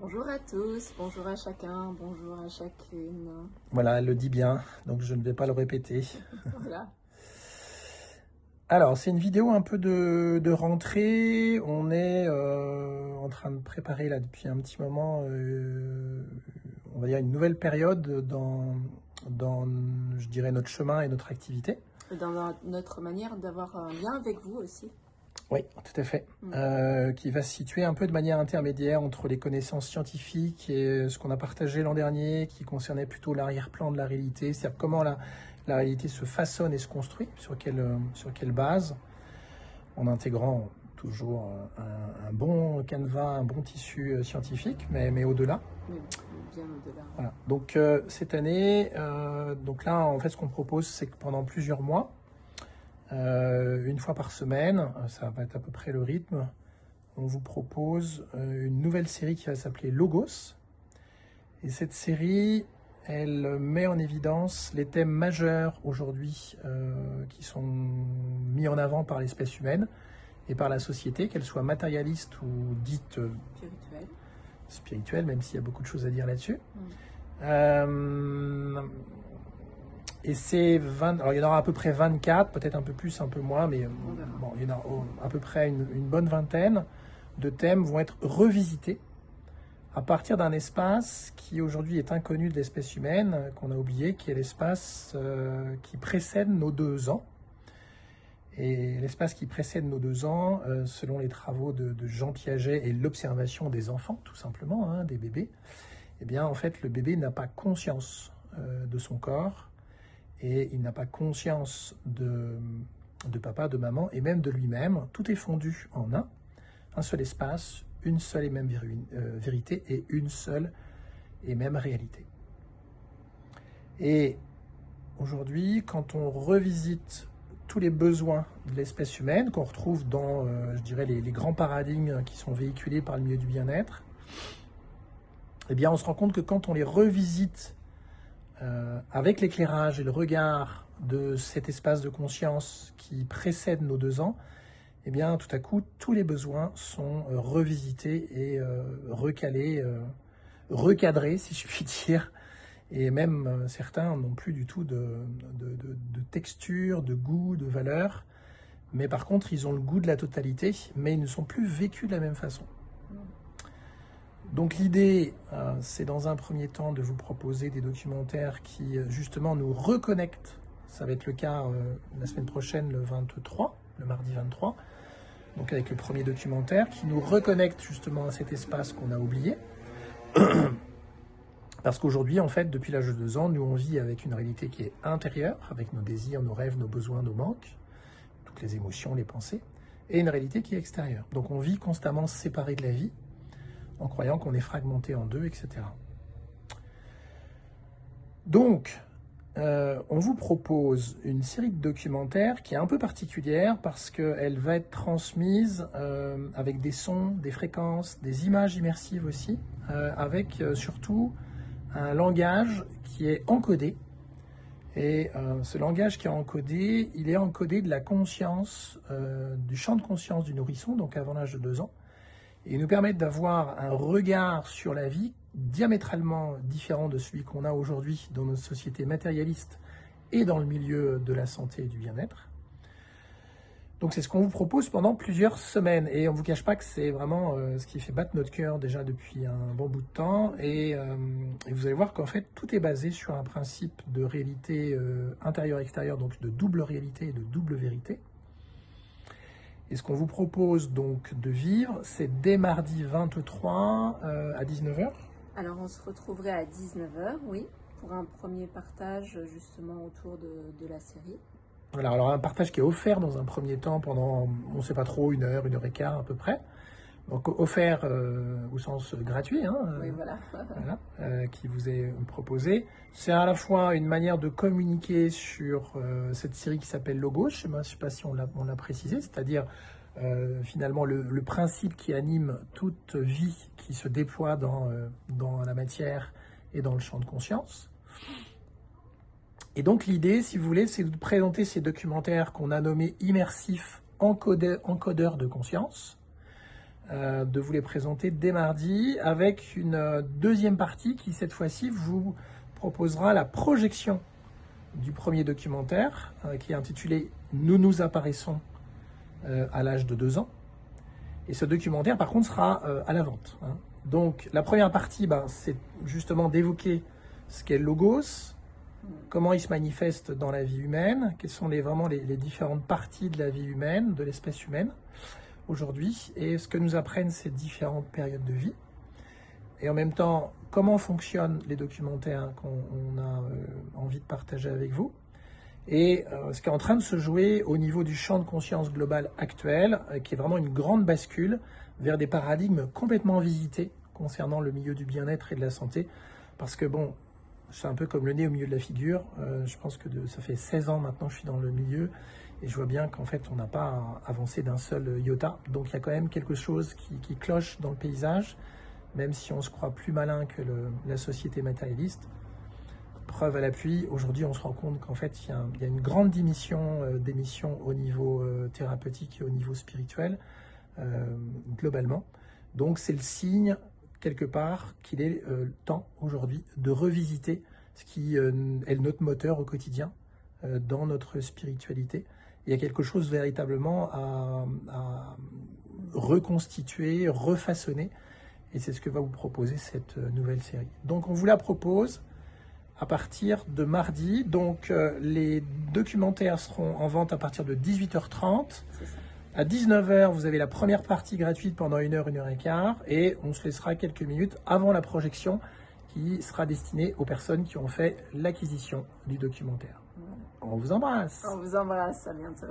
Bonjour à tous, bonjour à chacun, bonjour à chacune. Voilà, elle le dit bien, donc je ne vais pas le répéter. Voilà. Alors, c'est une vidéo un peu de rentrée. On est en train de préparer là depuis un petit moment, on va dire une nouvelle période dans, je dirais, notre chemin et notre activité. Dans notre manière d'avoir un lien avec vous aussi. Oui, tout à fait. Qui va se situer un peu de manière intermédiaire entre les connaissances scientifiques et ce qu'on a partagé l'an dernier, qui concernait plutôt l'arrière-plan de la réalité, c'est-à-dire comment la réalité se façonne et se construit, sur quelle base, en intégrant toujours un bon canevas, un bon tissu scientifique, mais au-delà. Mais bien au-delà. Voilà. Donc cette année, donc là, en fait, ce qu'on propose, c'est que pendant plusieurs mois, une fois par semaine, ça va être à peu près le rythme, on vous propose une nouvelle série qui va s'appeler Logos. Et cette série, elle met en évidence les thèmes majeurs aujourd'hui qui sont mis en avant par l'espèce humaine et par la société, qu'elle soit matérialiste ou dite spirituelle, même s'il y a beaucoup de choses à dire là-dessus. Et c'est 20, alors il y en aura à peu près 24, peut-être un peu plus, un peu moins, mais bon, il y en a à peu près une bonne vingtaine de thèmes vont être revisités à partir d'un espace qui aujourd'hui est inconnu de l'espèce humaine, qu'on a oublié, qui est l'espace qui précède nos 2 ans. Et l'espace qui précède nos 2 ans, selon les travaux de Jean Piaget et l'observation des enfants, tout simplement, hein, des bébés, eh bien en fait le bébé n'a pas conscience de son corps, et il n'a pas conscience de papa, de maman, et même de lui-même. Tout est fondu en un seul espace, une seule et même vérité, et une seule et même réalité. Et aujourd'hui, quand on revisite tous les besoins de l'espèce humaine, qu'on retrouve dans, je dirais, les grands paradigmes qui sont véhiculés par le milieu du bien-être, eh bien on se rend compte que quand on les revisite avec l'éclairage et le regard de cet espace de conscience qui précède nos 2 ans, eh bien, tout à coup, tous les besoins sont revisités et recalés, recadrés, si je puis dire. Et même certains n'ont plus du tout de texture, de goût, de valeur. Mais par contre, ils ont le goût de la totalité, mais ils ne sont plus vécus de la même façon. Donc l'idée, c'est dans un premier temps de vous proposer des documentaires qui justement nous reconnectent. Ça va être le cas la semaine prochaine, le 23, le mardi 23, donc avec le premier documentaire, qui nous reconnecte justement à cet espace qu'on a oublié. Parce qu'aujourd'hui, en fait, depuis l'âge de 2 ans, nous on vit avec une réalité qui est intérieure, avec nos désirs, nos rêves, nos besoins, nos manques, toutes les émotions, les pensées, et une réalité qui est extérieure. Donc on vit constamment séparé de la vie, en croyant qu'on est fragmenté en deux, etc. Donc, on vous propose une série de documentaires qui est un peu particulière parce qu'elle va être transmise avec des sons, des fréquences, des images immersives aussi, avec surtout un langage qui est encodé. Et ce langage qui est encodé, il est encodé de la conscience, du champ de conscience du nourrisson, donc avant l'âge de 2 ans, et nous permettent d'avoir un regard sur la vie diamétralement différent de celui qu'on a aujourd'hui dans notre société matérialiste et dans le milieu de la santé et du bien-être. Donc c'est ce qu'on vous propose pendant plusieurs semaines, et on ne vous cache pas que c'est vraiment ce qui fait battre notre cœur déjà depuis un bon bout de temps, et vous allez voir qu'en fait tout est basé sur un principe de réalité intérieure-extérieure, donc de double réalité et de double vérité. Et ce qu'on vous propose donc de vivre, c'est dès mardi 23 à 19h. Alors on se retrouverait à 19h, oui, pour un premier partage justement autour de la série. Voilà, alors un partage qui est offert dans un premier temps pendant, on ne sait pas trop, 1 heure, 1 heure et quart à peu près. Donc offert au sens gratuit, hein, Oui, voilà. qui vous est proposé. C'est à la fois une manière de communiquer sur cette série qui s'appelle Logos, je ne sais pas si on l'a précisé, c'est-à-dire finalement le principe qui anime toute vie qui se déploie dans la matière et dans le champ de conscience. Et donc l'idée, si vous voulez, c'est de présenter ces documentaires qu'on a nommés immersifs encodeurs de conscience, de vous les présenter dès mardi avec une deuxième partie qui, cette fois-ci, vous proposera la projection du premier documentaire qui est intitulé « Nous nous apparaissons à l'âge de 2 ans ». Et ce documentaire, par contre, sera à la vente. Donc, la première partie, c'est justement d'évoquer ce qu'est le logos, comment il se manifeste dans la vie humaine, quelles sont vraiment les différentes parties de la vie humaine, de l'espèce humaine aujourd'hui, et ce que nous apprennent ces différentes périodes de vie. Et en même temps, comment fonctionnent les documentaires qu'on a envie de partager avec vous. Et ce qui est en train de se jouer au niveau du champ de conscience global actuel, qui est vraiment une grande bascule vers des paradigmes complètement visités concernant le milieu du bien-être et de la santé. Parce que bon, c'est un peu comme le nez au milieu de la figure. Je pense que ça fait 16 ans maintenant que je suis dans le milieu et je vois bien qu'en fait, on n'a pas avancé d'un seul iota. Donc il y a quand même quelque chose qui cloche dans le paysage, même si on se croit plus malin que la société matérialiste. Preuve à l'appui, aujourd'hui, on se rend compte qu'en fait, il y a une grande d'émissions au niveau thérapeutique et au niveau spirituel, globalement. Donc c'est le signe quelque part qu'il est temps aujourd'hui de revisiter ce qui est notre moteur au quotidien dans notre spiritualité. Il y a quelque chose véritablement à reconstituer, refaçonner, et c'est ce que va vous proposer cette nouvelle série. Donc on vous la propose à partir de mardi. Donc les documentaires seront en vente à partir de 18h30. À 19h, vous avez la première partie gratuite pendant 1 heure, 1 heure et quart, et on se laissera quelques minutes avant la projection qui sera destinée aux personnes qui ont fait l'acquisition du documentaire. On vous embrasse. On vous embrasse, à bientôt.